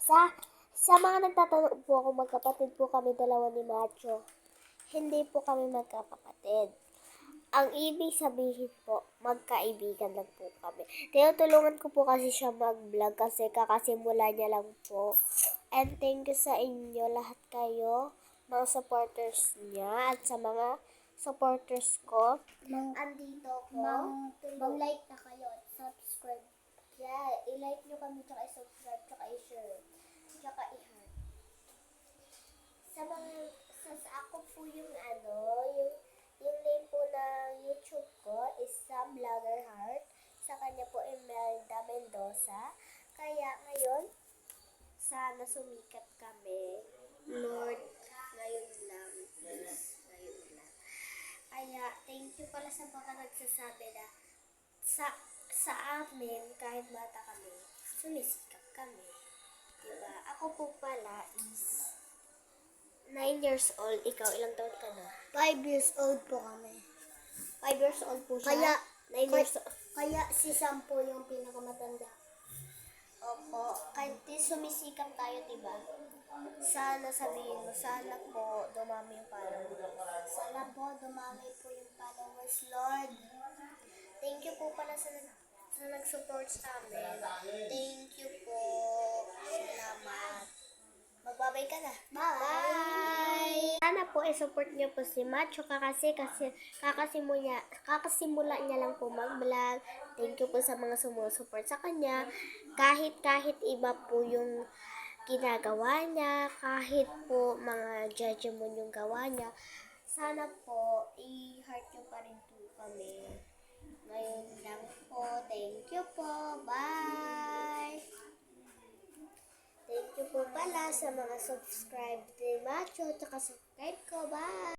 Sa mga nagtatanong po kung magkapatid po kami dalawa ni Macho, hindi po kami magkakapatid. Ang ibig sabihin po, magkaibigan lang po kami. Tinutulungan ko po kasi siya mag-vlog kasi kakasimula niya lang po. And thank you sa inyo lahat kayo, mga supporters niya at sa mga supporters ko. Andito ko. Mag-like na kayo at subscribe. Yeah, i-like nyo kami, tsaka i-subscribe, tsaka i-share, tsaka i-heart. Sa ako po yung yung name po ng YouTube ko is Sam Vlogger Heart. Sa kanya po Imelda Mendoza. Kaya ngayon, sana sumikat kami. Lord, ngayon lang. Please, ngayon lang. Kaya, thank you pala sa mga nagsasabi na sa amin, kahit bata kami, sumisikap kami. Diba? Ako po pala is 9 years old. Ikaw, ilang taon ka na? 5 years old po kami. 5 years old po siya? Kaya, 9 years old. Kaya si Sam po yung pinakamatanda. Opo. Kahit sumisikap tayo, diba? Sana sabihin mo, sana po dumami yung followers. Sana po dumami po yung followers, Lord. Thank you po pala sa nag-support sa amin. Thank you po. Salamat. Magbabay ka na. Bye! Sana po i-support niyo po si Macho kasi kakasimula niya lang po mag-vlog. Thank you po sa mga sumusupport sa kanya. Kahit iba po yung ginagawa niya, kahit po mga judgment yung gawa niya, sana po i-heart niyo pa rin po kami. Ngayon lang po. Thank you po. Bye! Thank you po pala sa mga subscribe ni Macho at subscribe ko. Bye!